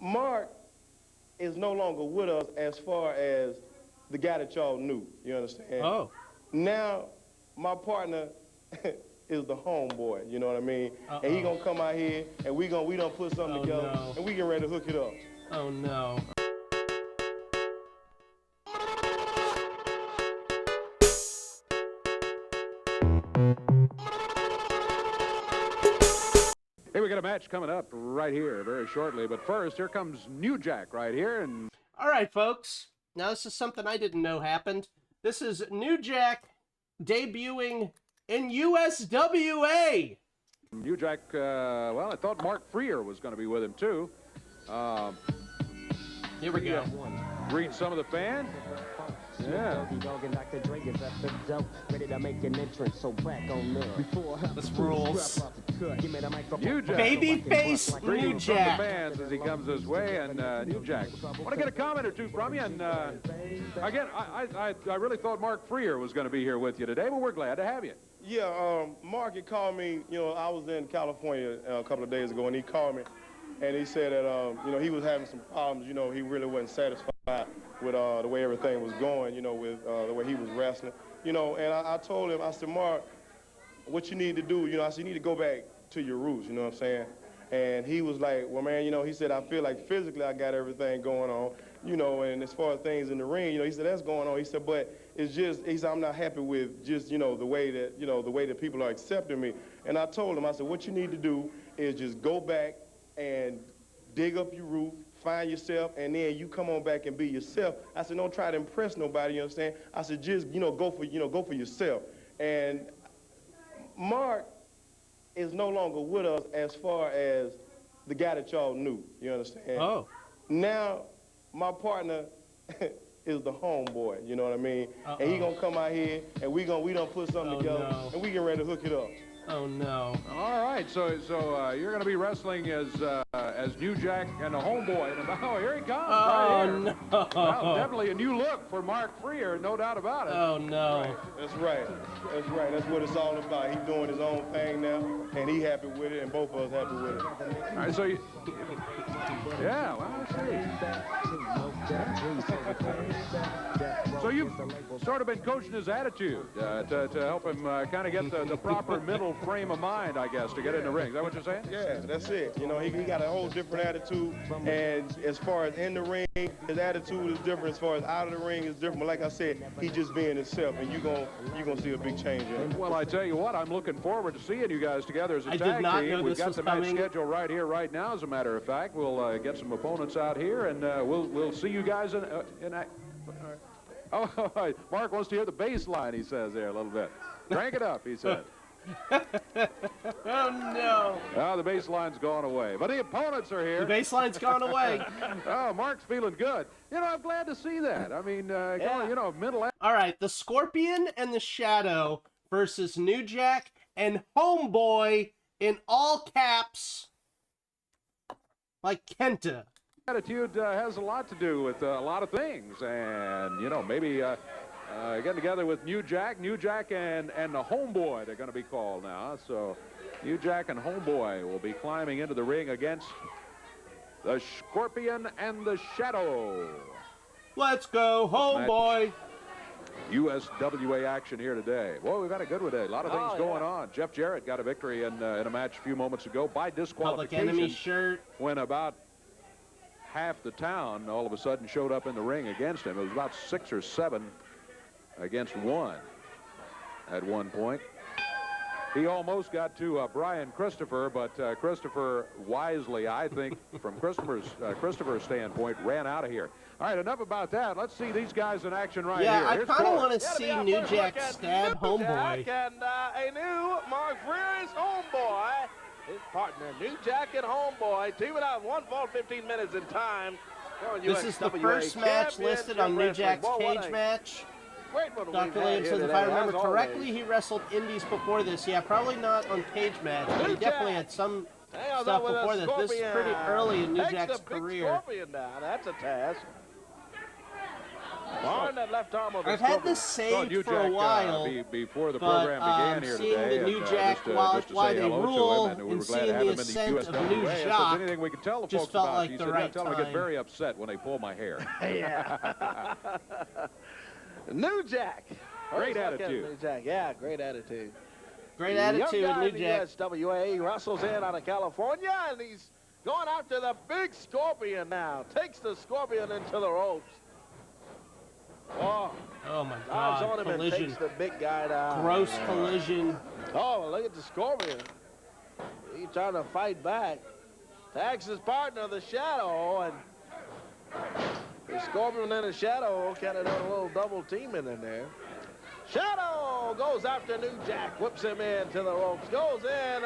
Mark is no longer with us as far as the guy that y'all knew. You understand? Oh. Now, my partner is the homeboy. You know what I mean? And he gonna come out here, and we done put something together, and we get ready to hook it up. Oh no. Hey, we got a match coming up right here very shortly, but first, here comes New Jack right here. And all right, folks. Now, this is something I didn't know happened. This is New Jack debuting in USWA. New Jack, well, I thought Mark Freer was going to be with him, too. Here we go. Greet some of the fans. Yeah. This rules. New Jack. Babyface New Jack. Some of the fans as he comes this way, and New Jack. I want to get a comment or two from you, and again, I really thought Mark Freer was going to be here with you today, but we're glad to have you. Yeah, Mark had called me. You know, I was in California a couple of days ago, and he called me, and he said that you know, he was having some problems. You know, he really wasn't satisfied with the way everything was going. You know, with the way he was wrestling. You know, and I told him, I said, Mark, what you need to do, you know, I said, you need to go back to your roots. You know what I'm saying? And he was like, well, man, you know, he said, I feel like physically I got everything going on. You know, and as far as things in the ring, you know, he said, that's going on. He said, but it's just, he said, I'm not happy with just, you know, the way that people are accepting me. And I told him, I said, what you need to do is just go back and dig up your root, find yourself, and then you come on back and be yourself. I said, don't try to impress nobody, you understand? I said, just, you know, go for yourself. And Mark is no longer with us as far as the guy that y'all knew, you understand? Oh. Now, my partner is the homeboy, you know what I mean? And he gonna come out here, and we done put something together, and we get ready to hook it up. Oh no! All right, so you're going to be wrestling as New Jack and the homeboy. Oh, here he comes! Oh right here. no! Well, definitely a new look for Mark Freer, no doubt about it. Oh no! That's right. That's right. That's what it's all about. He's doing his own thing now, and he happy with it, and both of us happy with it. All right, so yeah, well, let's see. So you've sort of been coaching his attitude to help him kind of get the proper mental frame of mind, I guess, to get in the ring. Is that what you're saying? Yeah, that's it. You know, he got a whole different attitude, and as far as in the ring, his attitude is different. As far as out of the ring is different. But like I said, he's just being himself, and you're gonna see a big change in him. Well, I tell you what, I'm looking forward to seeing you guys together as a tag did not team. know We've this got was the match coming. schedule right here, right now. As a matter of fact, we'll get some opponents out here, and we'll see you guys in Oh, Mark wants to hear the bass line, he says there a little bit. Crank it up, he said. Oh no! Oh, the bass line's gone away. But the opponents are here. The bass line's gone away. Oh, Mark's feeling good. You know, I'm glad to see that. I mean, you know, middle. All right, the Scorpion and the Shadow versus New Jack and Homeboy in all caps, like Kenta. Attitude has a lot to do with a lot of things, and you know, maybe getting together with New Jack and the Homeboy, they're going to be called now. So New Jack and Homeboy will be climbing into the ring against the Scorpion and the Shadow. Let's go, Homeboy. USWA action here today. Boy, we've had a good one today. A lot of things going on. Jeff Jarrett got a victory in a match a few moments ago by disqualification. Public Enemy shirt. When about half the town all of a sudden showed up in the ring against him. It was about 6 or 7 against 1 at one point. He almost got to Brian Christopher, but Christopher wisely, I think, from Christopher's standpoint, ran out of here. All right, enough about that. Let's see these guys in action right here. Yeah, I Here's kind of Corey. want to see New Jack stab Homeboy. And a new Mark Freer's Homeboy. His partner, New Jack and Homeboy, teaming out 1 fall, 15 minutes in time. This is the first match listed on New Jack's cage match. Dr. Williams says, if I remember correctly, he wrestled indies before this. Yeah, probably not on cage match, but he definitely had some stuff before this. This is pretty early in New Jack's career. That's a task. Find that left arm of the I've had Scorpion. this saved New for a Jack, while. before the But program began here seeing today, the New and, Jack, just to why say they hello to rule, him, and we and were glad to seeing have the him in the ascent of USWA. New If there's Jacques anything we can tell the just folks felt about, like he the said, right tell them I get time. very upset when they pull my hair. Yeah. New Jack. Great First look at attitude. New Jack. Yeah, great attitude. Great Young attitude, guy New in the Jack. USWA. He wrestles in out of California, and he's going after the big Scorpion now. Takes the Scorpion into the ropes. Oh, Oh my dives God, on him and collision. takes the big guy down. Gross collision. Oh, look at the Scorpion. He's trying to fight back. Tags his partner, the Shadow, and the Scorpion and the Shadow kind of done a little double teaming in there. Shadow goes after New Jack, whips him into the ropes, goes in,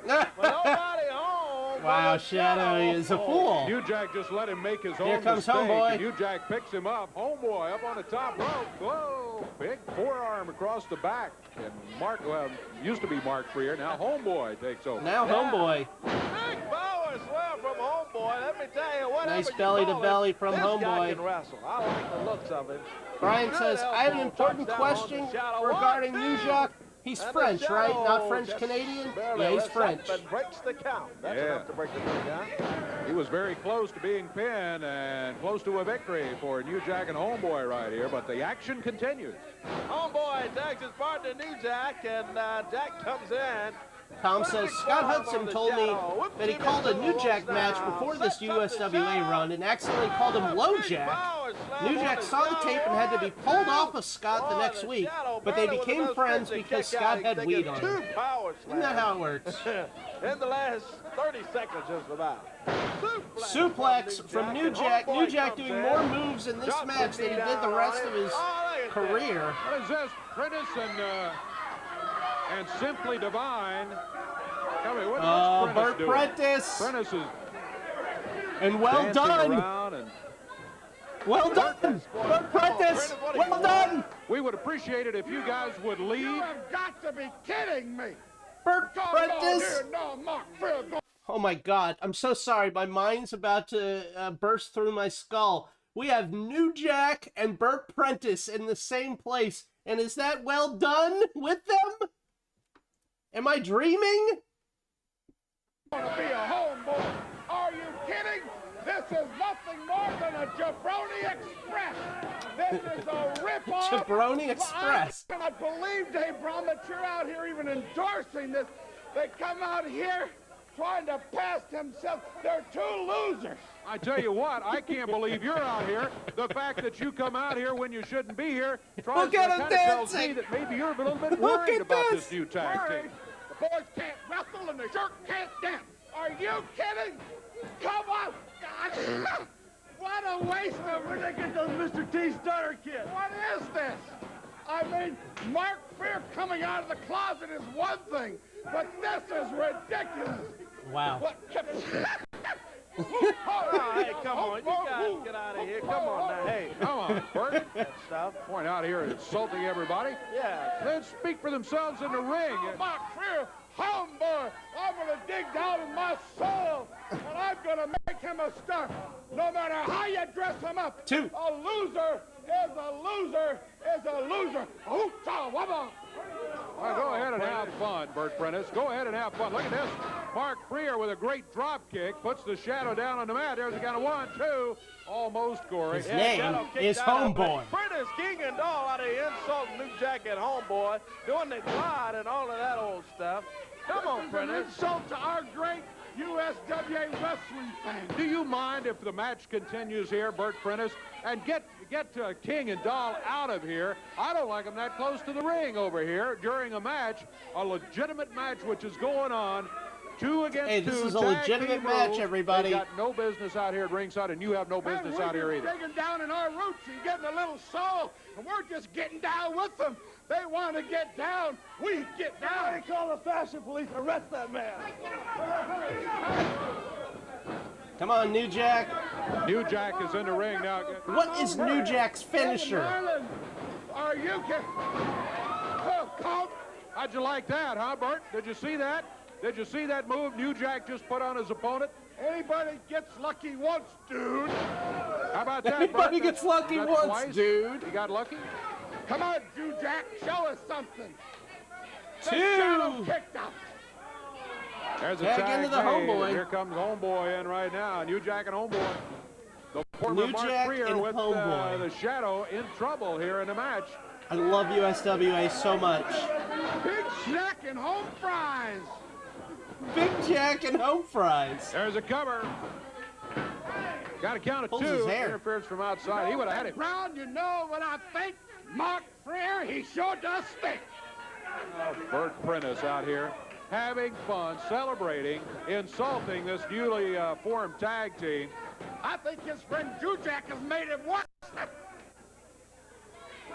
but nobody home. Wow, but the Shadow is a fool. New Jack just let him make his own Here comes mistake. Homeboy. And New Jack picks him up. Homeboy up on the top rope. Whoa, big forearm across the back. And Mark, well, used to be Mark Freer. Now Homeboy takes over. Now Homeboy. Big power slam from Homeboy. Let me tell you, whatever Nice you belly to call belly it, from this guy Homeboy. can wrestle. I like the looks of him. Brian Good says, I have an elbow, important touchdown question on the Shadow. regarding One, New two. Jacques. He's And French, the right? Shadow Not just French-Canadian? barely Yeah, he's lifts French. up and breaks the count. That's Yeah. enough to break the count. He was very close to being pinned and close to a victory for New Jack and Homeboy right here, but the action continues. Homeboy tags his partner New Jack, and Jack comes in. Tom says, Scott Hudson told me that he called a New Jack match before this USWA run and accidentally called him Low Jack. New Jack saw the tape and had to be pulled off of Scott the next week, but they became friends because Scott had weed on him. Isn't that how it works? In the last 30 seconds, just about. Suplex from New Jack. New Jack doing more moves in this match than he did the rest of his career. What is this? Prentice and Simply Divine. Tell me, what's Prentice Burt doing? Prentice. Prentice is And well dancing done. around, and Well done. Burt Prentice. Well done. we would appreciate it if you guys would leave. have got to be kidding me. Burt Prentice. No, Mark Freer, go. Oh my God, I'm so sorry. My mind's about to burst through my skull. We have New Jack and Burt Prentice in the same place. And is that well done with them? Am I dreaming? Want to be a homeboy. Are you kidding? This is nothing more than a Jabroni Express. This is a rip-off. Jabroni Express. I cannot believe, Dave Brown, that you're out here even endorsing this. They come out here trying to pass themselves. They're two losers. I tell you what, I can't believe you're out here. The fact that you come out here when you shouldn't be here tries Look to at him kind of tells dancing. me that maybe you're a little bit Look worried at about this. this new tag Worried? team. The boys can't wrestle and they sure can't dance. Are you kidding? Come on. God. What a waste of... Where'd they get those Mr. T starter kits? What is this? I mean, Mark Freer coming out of the closet is one thing, but this is ridiculous. Wow. What? Oh, hey, come on. You guys get out of here. Come on now. Hey, Come on, Bert. that stuff. Point out here insulting everybody. Yeah. Then speak for themselves in the ring. Mark Freer, homeboy, I'm going to dig down in my soul, and I'm going to make him a star. No matter how you dress him up, Two. a loser is a loser is a loser. Hoo-cha, wabba. Well, go ahead and have fun, Burt Prentice. Go ahead and have fun. Look at this. Mark Freer with a great drop kick puts the Shadow down on the mat. There's a count of 1, 2. Almost Corey. His name Shadow kicked is out of Homeboy. it. Prentice, King and Doll out of insult New Jack and Homeboy, doing the glide and all of that old stuff. Come on, This is Prentice. an insult to our great USWA wrestling fans. Do you mind if the match continues here, Burt Prentice? And get King and Doll out of here. I don't like them that close to the ring over here during a match, a legitimate match which is going on. 2 against 2. Hey, this is a tag legitimate team match, rules. everybody. They got no business out here at ringside, and you have no business out here either. Digging down in our roots and getting a little soul, and we're just getting down with them. They want to get down. We get down. They call the fashion police. Arrest that man. Come on, New Jack. New Jack is in the ring now. What is New Jack's finisher? Marlon, are you kidding? Oh, Colt. How'd you like that, huh, Bert? Did you see that? Did you see that move New Jack just put on his opponent? Anybody gets lucky once, dude. How about that? Anybody gets lucky Is that once, twice? dude. You got lucky? Come on, Jack, show us something. The Two. shadow kicked out. There's a Tag tag into the made. Homeboy. Here comes Homeboy in right now. New Jack and Homeboy. The former New Mark Jack Freer and with Homeboy. the Shadow in trouble here in the match. I love USWA so much. Big Jack and home fries. Big Jack and home fries. There's a cover. Got a count of Pulls two. his hair. Interference from outside. He would have had it. Brown, you know what I think? Mark Freer, he sure does stink. Bert Prentice out here having fun, celebrating, insulting this newly formed tag team. I think his friend Jack has made it worse.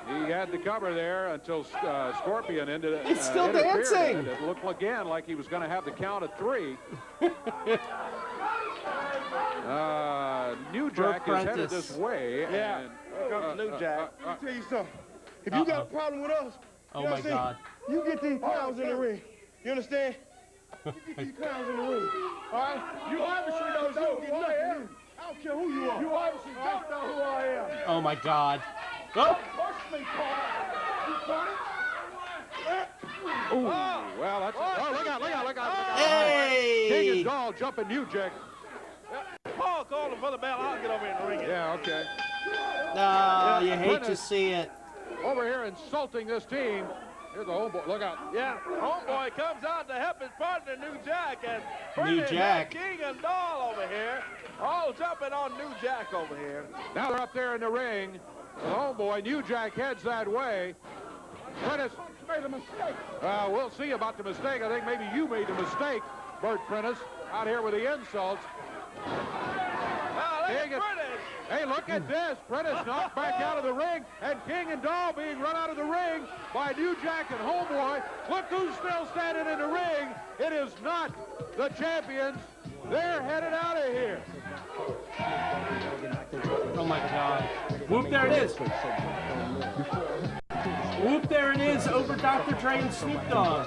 He had the cover there until Scorpion ended it. It's still dancing. It looked again like he was going to have the count of three. New Jack is headed this way. Yeah. And, Here comes New Jack. Let me tell you something. If you got a problem with us, Oh you know my what I'm saying? God. You get these clowns in the ring. You understand? You get these clowns in the ring. All right? You obviously don't know who I am. I don't care who you are. You obviously don't know who I am. Oh my God. Oh. Personally, Paul. You got it? ooh, well, that's. Oh, look out, look out, look out. Hey. King and Doll jumping New Jack. Paul called him for the bell. I'll get over here and ring it. Yeah, okay. No, you hate to see it. Over here insulting this team. Here's the Homeboy. Look out. Yeah, Homeboy comes out to help his partner, New Jack, and New Bernie Jack. King and Doll over here, all jumping on New Jack over here. Now they're up there in the ring. The Homeboy, New Jack heads that way. Prentice Made a mistake. we'll see about the mistake. I think maybe you made the mistake, Bert Prentice, out here with the insults. Now, look at King and- Prentice. Hey, look at this. Prentice knocked back out of the ring, and King and Doll being run out of the ring by New Jack and Homeboy. Look who's still standing in the ring. It is not the champions. They're headed out of here. Oh my God. Whoop, there it is. Whoop, there it is over Dr. Dre and Snoop Dogg.